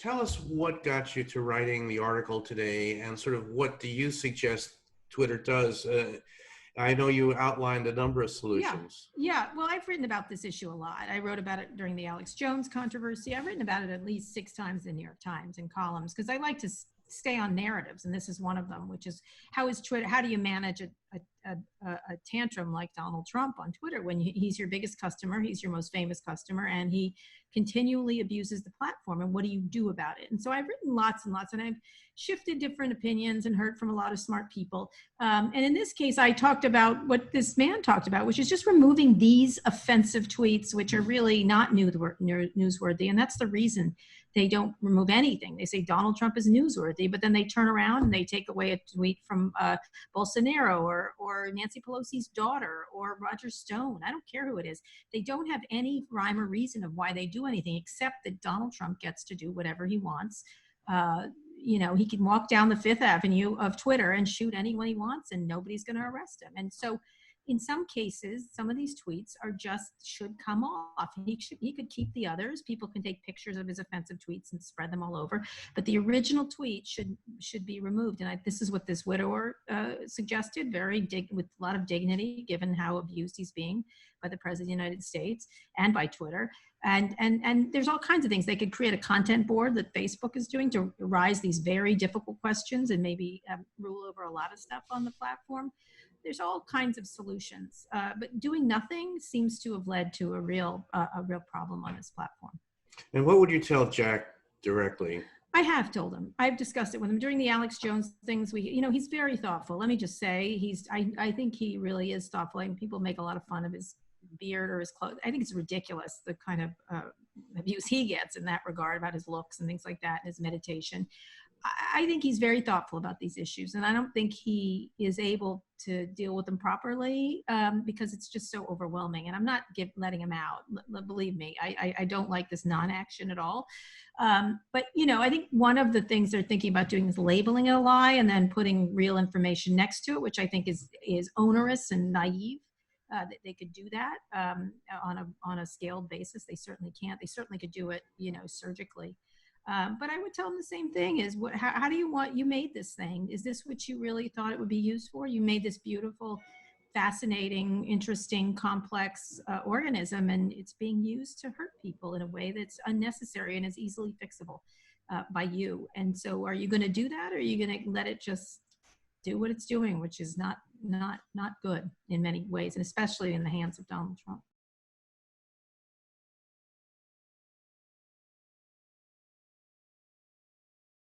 tell us what got you to writing the article today, and sort of what do you suggest Twitter does? I know you outlined a number of solutions. Yeah. Well, I've written about this issue a lot. I wrote about it during the Alex Jones controversy. I've written about it at least 6 times in the New York Times in columns because I like to stay on narratives, and this is one of them, which is how do you manage a tantrum like Donald Trump on Twitter when he's your biggest customer, he's your most famous customer, and he continually abuses the platform, and what do you do about it? And so I've written lots and lots, and I've shifted different opinions and heard from a lot of smart people. And in this case, I talked about what this man talked about, which is just removing these offensive tweets, which are really not newsworthy. And that's the reason they don't remove anything. They say Donald Trump is newsworthy, but then they turn around and they take away a tweet from Bolsonaro or Nancy Pelosi's daughter or Roger Stone. I don't care who it is. They don't have any rhyme or reason of why they do anything except that Donald Trump gets to do whatever he wants. He can walk down the Fifth Avenue of Twitter and shoot anyone he wants and nobody's going to arrest him. And so in some cases, some of these tweets should come off. He could keep the others. People can take pictures of his offensive tweets and spread them all over. But the original tweet should be removed. And this is what this widower suggested, with a lot of dignity, given how abused he's being by the President of the United States and by Twitter. And there's all kinds of things. They could create a content board that Facebook is doing to rise these very difficult questions and maybe rule over a lot of stuff on the platform. There's all kinds of solutions, but doing nothing seems to have led to a real problem on this platform. And what would you tell Jack directly? I have told him. I've discussed it with him during the Alex Jones things. He's very thoughtful. Let me just say, I think he really is thoughtful. And people make a lot of fun of his beard or his clothes. I think it's ridiculous the kind of abuse he gets in that regard about his looks and things like that, and his meditation. I think he's very thoughtful about these issues, and I don't think he is able to deal with them properly because it's just so overwhelming. And I'm not letting him out. Believe me, I don't like this non-action at all. But I think one of the things they're thinking about doing is labeling it a lie and then putting real information next to it, which I think is onerous and naive. That they could do that on a scaled basis. They certainly can't. They certainly could do it, surgically. But I would tell them the same thing: is how do you made this thing? Is this what you really thought it would be used for? You made this beautiful, fascinating, interesting, complex organism, and it's being used to hurt people in a way that's unnecessary and is easily fixable by you. And so, are you going to do that, or are you going to let it just do what it's doing, which is not good in many ways, and especially in the hands of Donald Trump?